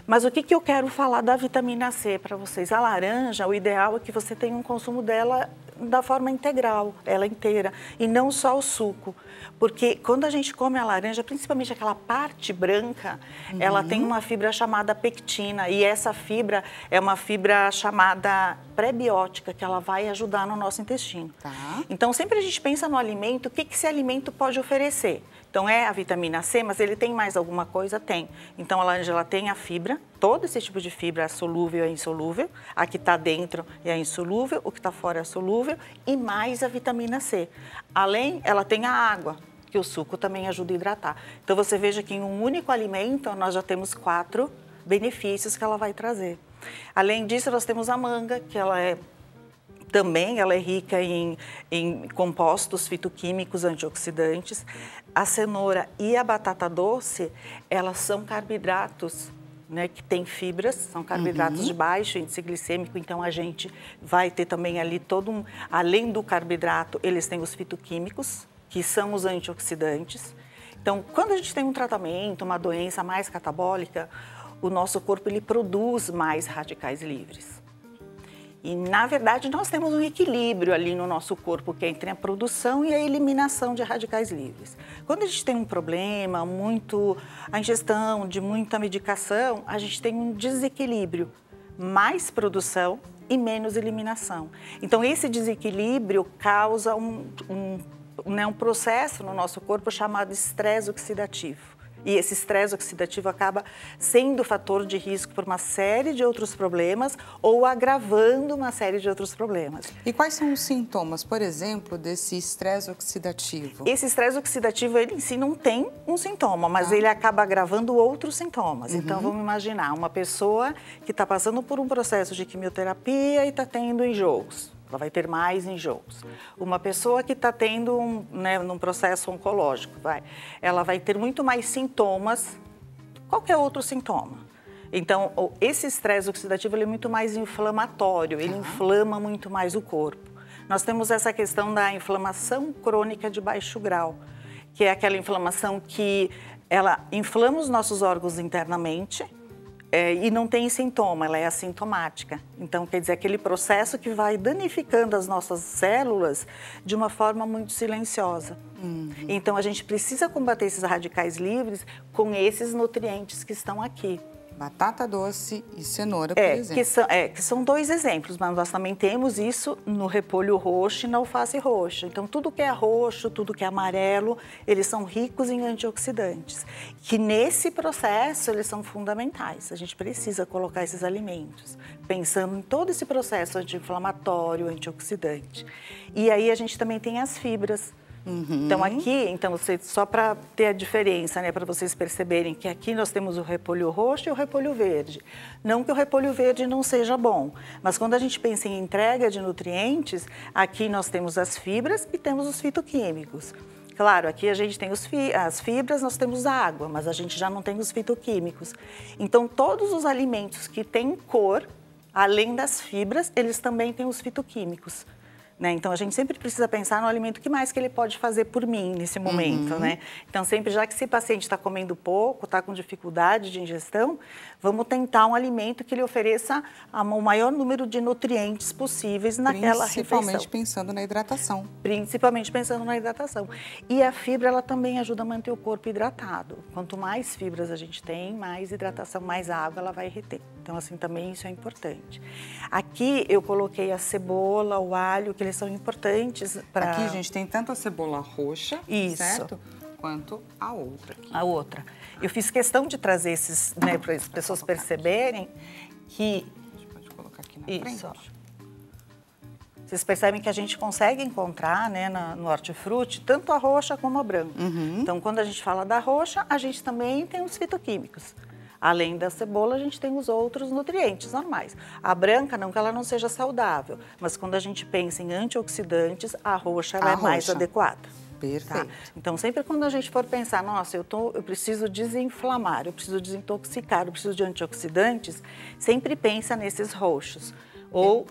Mas o que eu quero falar da vitamina C para vocês? A laranja, o ideal é que você tenha um consumo dela da forma integral, ela inteira, e não só o suco. Porque quando a gente come a laranja, principalmente aquela parte branca, ela tem uma fibra chamada pectina, e essa fibra é uma fibra chamada pré-biótica, que ela vai ajudar no nosso intestino. Tá. Então, sempre a gente pensa no alimento, o que esse alimento pode oferecer? Então, é a vitamina C, mas ele tem mais alguma coisa? Tem. Então, a laranja ela tem a fibra, todo esse tipo de fibra, a solúvel e a insolúvel. A que está dentro é a insolúvel, o que está fora é a solúvel, e mais a vitamina C. Além, ela tem a água, que o suco também ajuda a hidratar. Então, você veja que em um único alimento, nós já temos 4 benefícios que ela vai trazer. Além disso, nós temos a manga, que ela é rica em compostos fitoquímicos antioxidantes. A cenoura e a batata doce, elas são carboidratos, né, que tem fibras, são carboidratos de baixo índice glicêmico, então a gente vai ter também ali além do carboidrato, eles têm os fitoquímicos, que são os antioxidantes. Então, quando a gente tem um tratamento, uma doença mais catabólica, o nosso corpo ele produz mais radicais livres. E, na verdade, nós temos um equilíbrio ali no nosso corpo, que é entre a produção e a eliminação de radicais livres. Quando a gente tem um problema, a ingestão de muita medicação, a gente tem um desequilíbrio, mais produção e menos eliminação. Então, esse desequilíbrio causa um processo no nosso corpo chamado estresse oxidativo. E esse estresse oxidativo acaba sendo fator de risco por uma série de outros problemas ou agravando uma série de outros problemas. E quais são os sintomas, por exemplo, desse estresse oxidativo? Esse estresse oxidativo, ele em si não tem um sintoma, mas ele acaba agravando outros sintomas. Então, vamos imaginar uma pessoa que está passando por um processo de quimioterapia e está tendo enjoos. Ela vai ter mais enjoos. Uma pessoa que está tendo num processo oncológico, ela vai ter muito mais sintomas, qualquer outro sintoma. Então, esse estresse oxidativo ele é muito mais inflamatório, ele inflama muito mais o corpo. Nós temos essa questão da inflamação crônica de baixo grau, que é aquela inflamação que ela inflama os nossos órgãos internamente, e não tem sintoma, ela é assintomática. Então, quer dizer, aquele processo que vai danificando as nossas células de uma forma muito silenciosa. Então, a gente precisa combater esses radicais livres com esses nutrientes que estão aqui. Batata doce e cenoura, por exemplo. Que são dois exemplos, mas nós também temos isso no repolho roxo e na alface roxa. Então, tudo que é roxo, tudo que é amarelo, eles são ricos em antioxidantes. Que nesse processo, eles são fundamentais. A gente precisa colocar esses alimentos, pensando em todo esse processo anti-inflamatório, antioxidante. E aí, a gente também tem as fibras. Então, aqui, só para ter a diferença, para vocês perceberem que aqui nós temos o repolho roxo e o repolho verde. Não que o repolho verde não seja bom, mas quando a gente pensa em entrega de nutrientes, aqui nós temos as fibras e temos os fitoquímicos. Claro, aqui a gente tem as fibras, nós temos a água, mas a gente já não tem os fitoquímicos. Então, todos os alimentos que têm cor, além das fibras, eles também têm os fitoquímicos. Então, a gente sempre precisa pensar no alimento, o que mais que ele pode fazer por mim nesse momento, Então, sempre, já que esse paciente está comendo pouco, está com dificuldade de ingestão, vamos tentar um alimento que lhe ofereça o maior número de nutrientes possíveis naquela refeição. Principalmente pensando na hidratação. Principalmente pensando na hidratação. E a fibra, ela também ajuda a manter o corpo hidratado. Quanto mais fibras a gente tem, mais hidratação, mais água ela vai reter. Então, assim, também isso é importante. Aqui eu coloquei a cebola, o alho, que eles são importantes para... Aqui, gente, tem tanto a cebola roxa, certo? Quanto a outra. A outra. Eu fiz questão de trazer esses, para as pessoas perceberem que... A gente pode colocar aqui na frente. Vocês percebem que a gente consegue encontrar, no hortifruti, tanto a roxa como a branca. Então, quando a gente fala da roxa, a gente também tem os fitoquímicos. Além da cebola, a gente tem os outros nutrientes normais. A branca, não que ela não seja saudável, mas quando a gente pensa em antioxidantes, a roxa ela é mais adequada. Perfeito. Tá? Então, sempre quando a gente for pensar, nossa, eu preciso desinflamar, eu preciso desintoxicar, eu preciso de antioxidantes, sempre pensa nesses roxos. Ou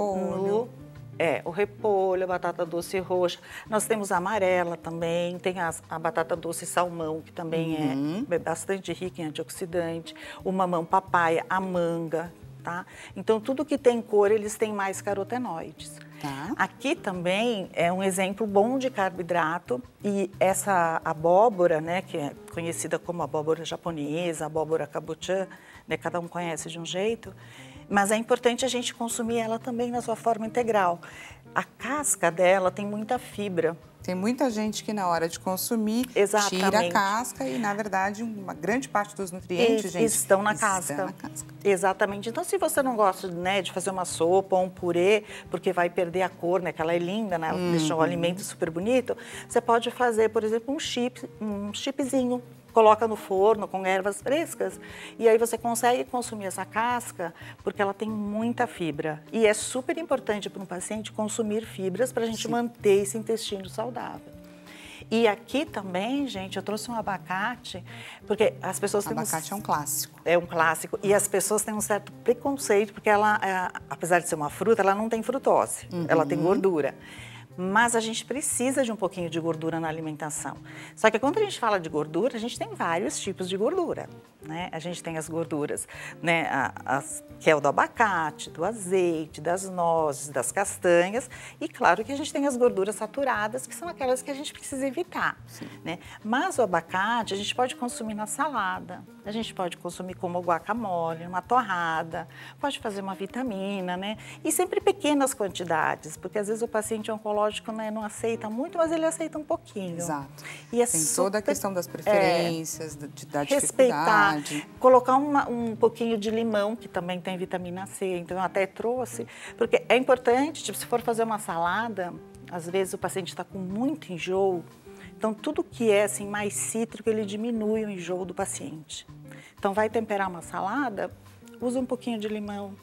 o repolho, a batata doce roxa. Nós temos a amarela também, tem a batata doce salmão, que também é bastante rica em antioxidante. O mamão papaya, a manga, tá? Então, tudo que tem cor, eles têm mais carotenoides. Tá. Aqui também é um exemplo bom de carboidrato e essa abóbora, que é conhecida como abóbora japonesa, abóbora kabocha, cada um conhece de um jeito, mas é importante a gente consumir ela também na sua forma integral. A casca dela tem muita fibra. Tem muita gente que na hora de consumir tira a casca e, na verdade, uma grande parte dos nutrientes, estão na casca. Exatamente. Então, se você não gosta de fazer uma sopa ou um purê, porque vai perder a cor, que ela é linda, deixa o alimento super bonito, você pode fazer, por exemplo, um chipzinho. Coloca no forno com ervas frescas e aí você consegue consumir essa casca porque ela tem muita fibra. E é super importante para um paciente consumir fibras para a gente manter esse intestino saudável. E aqui também, gente, eu trouxe um abacate, porque as pessoas têm abacate é um clássico. É um clássico. E as pessoas têm um certo preconceito, porque ela, apesar de ser uma fruta, ela não tem frutose, ela tem gordura. mas a gente precisa de um pouquinho de gordura na alimentação. Só que quando a gente fala de gordura, a gente tem vários tipos de gordura, né? A gente tem as gorduras, né, que é o do abacate, do azeite, das nozes, das castanhas, e claro que a gente tem as gorduras saturadas, que são aquelas que a gente precisa evitar, né? Mas o abacate a gente pode consumir na salada, a gente pode consumir como guacamole, uma torrada, pode fazer uma vitamina, né? E sempre pequenas quantidades, porque às vezes o paciente oncológico, né, não aceita muito, mas ele aceita um pouquinho. Exato. E é tem toda a questão das preferências, da respeitar, dificuldade. colocar um pouquinho de limão, que também tem vitamina C, então eu até trouxe, porque é importante, tipo, se for fazer uma salada, às vezes o paciente está com muito enjoo, então tudo que é assim, mais cítrico, ele diminui o enjoo do paciente. Então vai temperar uma salada, usa um pouquinho de limão.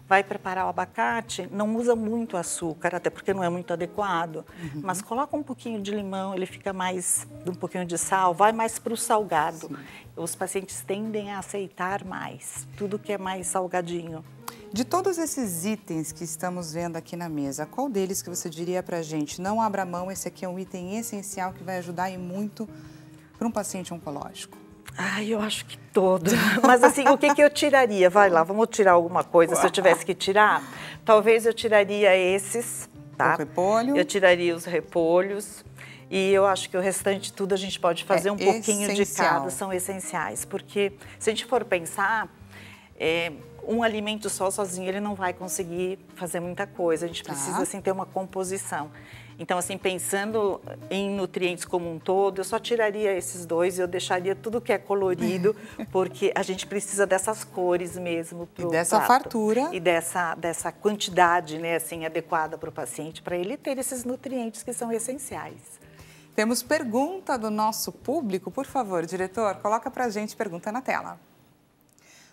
Vai preparar o abacate, não usa muito açúcar, até porque não é muito adequado, mas coloca um pouquinho de limão, ele fica mais, um pouquinho de sal, vai mais para o salgado. Sim. Os pacientes tendem a aceitar mais, tudo que é mais salgadinho. De todos esses itens que estamos vendo aqui na mesa, qual deles que você diria para a gente, não abra mão, esse aqui é um item essencial que vai ajudar e muito para um paciente oncológico? Ai, eu acho que todo. Mas assim, o que eu tiraria? Vai lá, vamos tirar alguma coisa. Se eu tivesse que tirar, talvez eu tiraria esses, tá? O repolho. Eu tiraria os repolhos. E eu acho que o restante tudo a gente pode fazer um pouquinho de cada, são essenciais. Porque se a gente for pensar, um alimento só sozinho ele não vai conseguir fazer muita coisa. A gente precisa assim, ter uma composição. Então, assim, pensando em nutrientes como um todo, eu só tiraria esses dois e eu deixaria tudo que é colorido, porque a gente precisa dessas cores mesmo pro prato. E dessa prato. fartura. E dessa quantidade, né, assim, adequada para o paciente, para ele ter esses nutrientes que são essenciais. Temos pergunta do nosso público. Por favor, diretor, coloca para a gente pergunta na tela.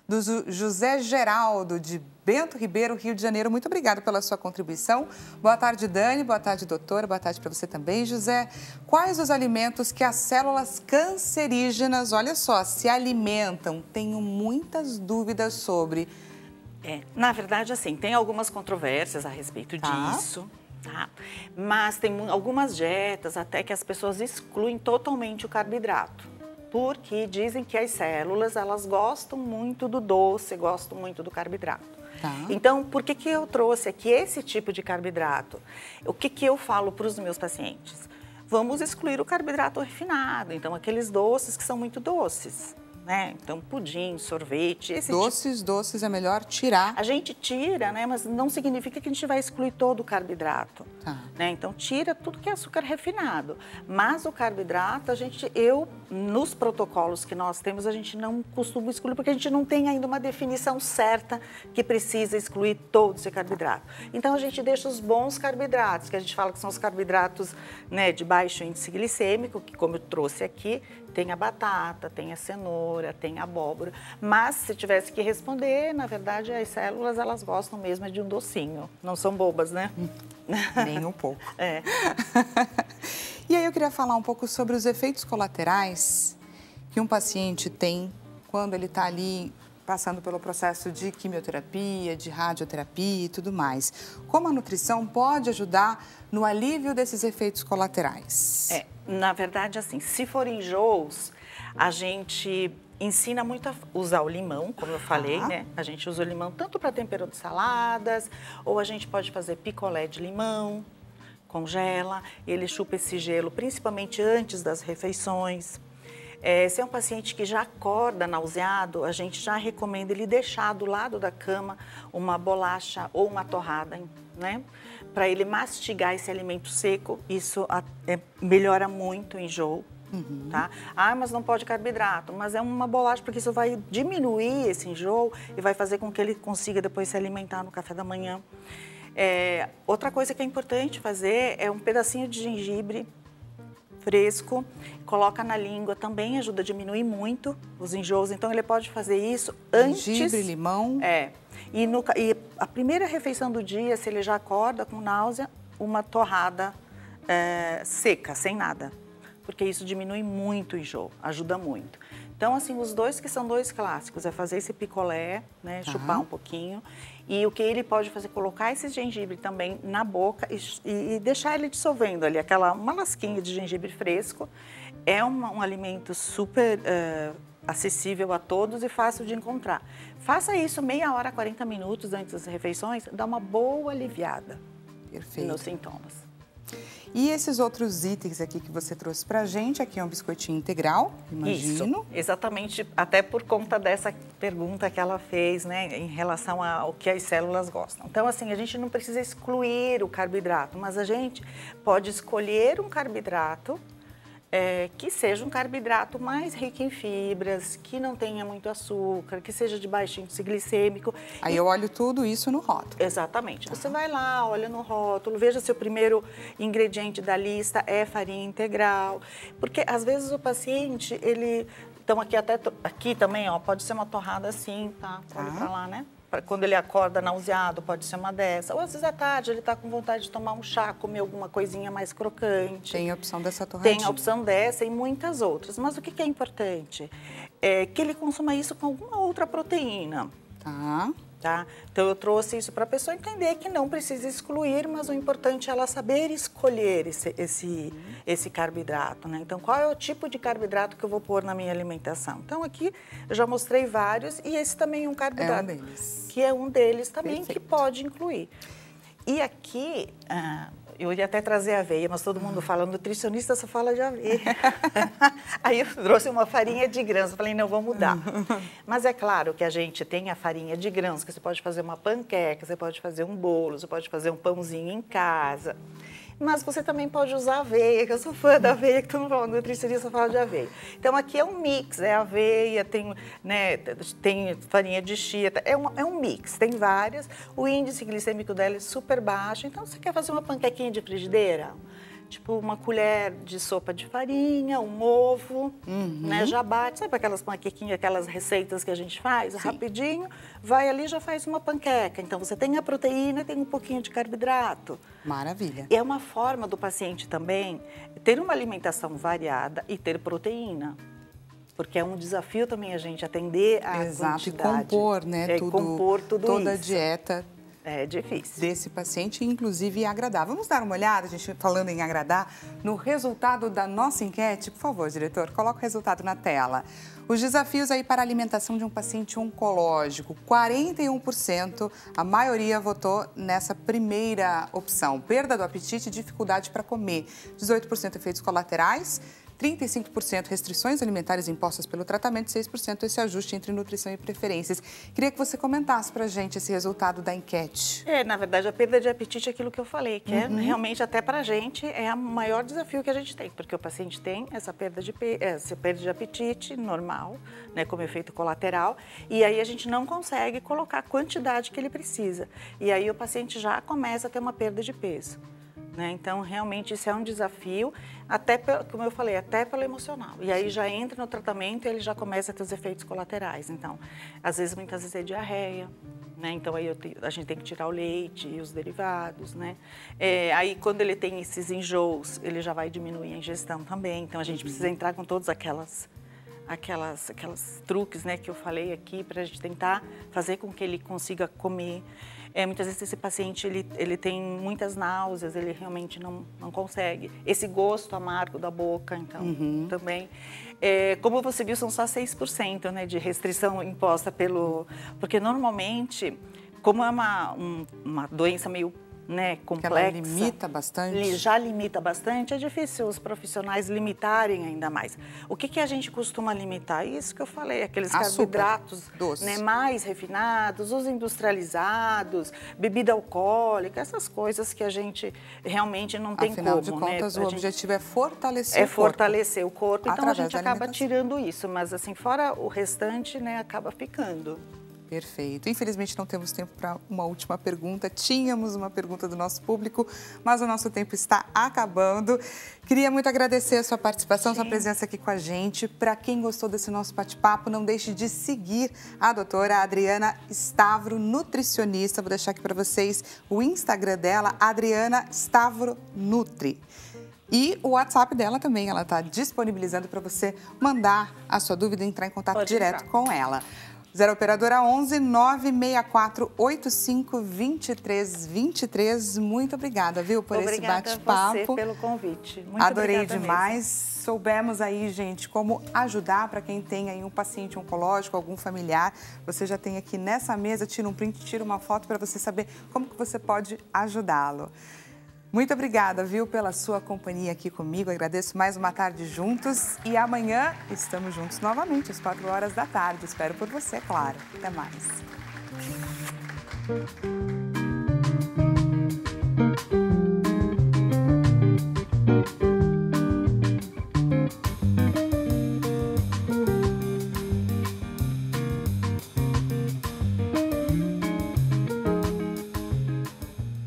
Do José Geraldo, de Bento Ribeiro, Rio de Janeiro. Muito obrigada pela sua contribuição. Boa tarde, Dani. Boa tarde, doutora. Boa tarde para você também, José. Quais os alimentos que as células cancerígenas, olha só, se alimentam? Tenho muitas dúvidas sobre. Na verdade, assim, tem algumas controvérsias a respeito disso. Tá? Mas tem algumas dietas até que as pessoas excluem totalmente o carboidrato. Porque dizem que as células, elas gostam muito do doce, gostam muito do carboidrato. Então, por que eu trouxe aqui esse tipo de carboidrato? O que eu falo para os meus pacientes? Vamos excluir o carboidrato refinado, então aqueles doces que são muito doces. Né? Então, pudim, sorvete... Doces é melhor tirar. A gente tira, né? Mas não significa que a gente vai excluir todo o carboidrato. Né? Então, tira tudo que é açúcar refinado. Mas o carboidrato, nos protocolos que nós temos, a gente não costuma excluir, porque a gente não tem ainda uma definição certa que precisa excluir todo esse carboidrato. Então, a gente deixa os bons carboidratos, que a gente fala que são os carboidratos, né, de baixo índice glicêmico, que como eu trouxe aqui, tem a batata, tem a cenoura, tem a abóbora. Mas, se tivesse que responder, na verdade, as células, elas gostam mesmo de um docinho. Não são bobas, né? Nem um pouco. E aí eu queria falar um pouco sobre os efeitos colaterais que um paciente tem quando ele está ali passando pelo processo de quimioterapia, de radioterapia e tudo mais. Como a nutrição pode ajudar no alívio desses efeitos colaterais? Na verdade, assim, se for enjoos, a gente ensina muito a usar o limão, como eu falei, né? A gente usa o limão tanto para tempero de saladas, ou a gente pode fazer picolé de limão, congela, ele chupa esse gelo, principalmente antes das refeições. Se é um paciente que já acorda nauseado, a gente já recomenda ele deixar do lado da cama uma bolacha ou uma torrada, né? Para ele mastigar esse alimento seco, isso melhora muito o enjoo. Tá? Mas não pode carboidrato, mas é uma bolacha, porque isso vai diminuir esse enjoo e vai fazer com que ele consiga depois se alimentar no café da manhã. Outra coisa que é importante fazer é um pedacinho de gengibre fresco, coloca na língua, também ajuda a diminuir muito os enjoos, então ele pode fazer isso antes... Gengibre, limão... E a primeira refeição do dia, se ele já acorda com náusea, uma torrada seca, sem nada, porque isso diminui muito o enjoo, ajuda muito. Então, assim, os dois que são dois clássicos, é fazer esse picolé, né, chupar um pouquinho, e o que ele pode fazer, colocar esse gengibre também na boca e deixar ele dissolvendo ali, uma lasquinha de gengibre fresco. É um alimento super acessível a todos e fácil de encontrar. Faça isso meia hora, 40 minutos antes das refeições, dá uma boa aliviada nos sintomas. E esses outros itens aqui que você trouxe pra gente, aqui é um biscoitinho integral, imagino. Isso, exatamente, até por conta dessa pergunta que ela fez, né, em relação ao que as células gostam. Então, assim, a gente não precisa excluir o carboidrato, mas a gente pode escolher um carboidrato que seja um carboidrato mais rico em fibras, que não tenha muito açúcar, que seja de baixo índice glicêmico. Aí eu olho tudo isso no rótulo. Exatamente. Você vai lá, olha no rótulo, veja se o primeiro ingrediente da lista é farinha integral, porque às vezes o paciente, então aqui também, ó, pode ser uma torrada assim, tá? Olha pra lá, né? Quando ele acorda nauseado, pode ser uma dessa. Ou às vezes à tarde ele está com vontade de tomar um chá, comer alguma coisinha mais crocante. Tem a opção dessa torradinha. Tem a opção dessa e muitas outras. Mas o que é importante? É que ele consuma isso com alguma outra proteína. Tá? Então, eu trouxe isso para a pessoa entender que não precisa excluir, mas o importante é ela saber escolher esse carboidrato, né? Então, qual é o tipo de carboidrato que eu vou pôr na minha alimentação? Então, aqui eu já mostrei vários e esse também é um carboidrato. É um deles. Que é um deles também. Perfeito. Que pode incluir. E aqui, eu ia até trazer aveia, mas todo mundo fala, nutricionista só fala de aveia. Aí eu trouxe uma farinha de grãos, eu falei, não, vou mudar. Mas é claro que a gente tem a farinha de grãos, que você pode fazer uma panqueca, você pode fazer um bolo, você pode fazer um pãozinho em casa. Mas você também pode usar aveia, que eu sou fã da aveia, que todo mundo fala, nutricionista fala de aveia. Então, aqui é um mix, é aveia, tem farinha de chia, é um mix, tem várias. O índice glicêmico dela é super baixo, então você quer fazer uma panquequinha de frigideira? Tipo, uma colher de sopa de farinha, um ovo, né? Já bate, sabe aquelas panquequinhas, aquelas receitas que a gente faz? Sim. Rapidinho, vai ali e já faz uma panqueca. Então, você tem a proteína e tem um pouquinho de carboidrato. Maravilha. E é uma forma do paciente também ter uma alimentação variada e ter proteína. Porque é um desafio também a gente atender a quantidade. E compor, né? Compor tudo toda isso. A dieta. É difícil. Desse paciente, inclusive agradar. Vamos dar uma olhada, a gente falando em agradar, no resultado da nossa enquete. Por favor, diretor, coloca o resultado na tela. Os desafios aí para a alimentação de um paciente oncológico. 41%, a maioria votou nessa primeira opção. Perda do apetite e dificuldade para comer. 18% efeitos colaterais. 35% restrições alimentares impostas pelo tratamento, 6% esse ajuste entre nutrição e preferências. Queria que você comentasse pra gente esse resultado da enquete. Na verdade, a perda de apetite é aquilo que eu falei, que é realmente até pra gente é o maior desafio que a gente tem, porque o paciente tem essa perda de apetite normal, né, como efeito colateral, e aí a gente não consegue colocar a quantidade que ele precisa. E aí o paciente já começa a ter uma perda de peso. Né? Então, realmente, isso é um desafio, até, como eu falei, até pelo emocional. E aí já entra no tratamento e ele já começa a ter os efeitos colaterais. Então, muitas vezes é diarreia, né? Então, aí a gente tem que tirar o leite e os derivados, né? Aí, quando ele tem esses enjoos, ele já vai diminuir a ingestão também. Então, a gente precisa entrar com todas aquelas truques, né, que eu falei aqui, para a gente tentar fazer com que ele consiga comer. Muitas vezes esse paciente ele tem muitas náuseas, ele realmente não consegue. Esse gosto amargo da boca, então, também. Como você viu, são só 6%, né, de restrição imposta porque normalmente, como é uma doença meio, né, complexa, ela limita bastante. Ele já limita bastante, é difícil os profissionais limitarem ainda mais. O que a gente costuma limitar? Isso que eu falei, aqueles carboidratos, né, mais refinados, os industrializados, bebida alcoólica, essas coisas que a gente realmente não tem como. Afinal de contas, o objetivo é fortalecer o corpo. Fortalecer o corpo, então a gente acaba tirando isso, mas assim, fora o restante, né, acaba ficando. Perfeito. Infelizmente não temos tempo para uma última pergunta. Tínhamos uma pergunta do nosso público, mas o nosso tempo está acabando. Queria muito agradecer a sua participação, sua presença aqui com a gente. Para quem gostou desse nosso bate-papo, não deixe de seguir a doutora Adriana Stavro, nutricionista. Vou deixar aqui para vocês o Instagram dela, Adriana Stavro Nutri. E o WhatsApp dela também, ela está disponibilizando para você mandar a sua dúvida e entrar em contato direto com ela. 0 Operadora 11 964 85 23 23. Muito obrigada, viu, por esse bate-papo. Obrigada a você pelo convite. Muito Adorei demais. Mesmo. Soubemos aí, gente, como ajudar para quem tem aí um paciente oncológico, algum familiar. Você já tem aqui nessa mesa, tira um print, tira uma foto para você saber como que você pode ajudá-lo. Muito obrigada, viu, pela sua companhia aqui comigo. Agradeço mais uma tarde juntos e amanhã estamos juntos novamente às 4 horas da tarde. Espero por você, claro. Até mais.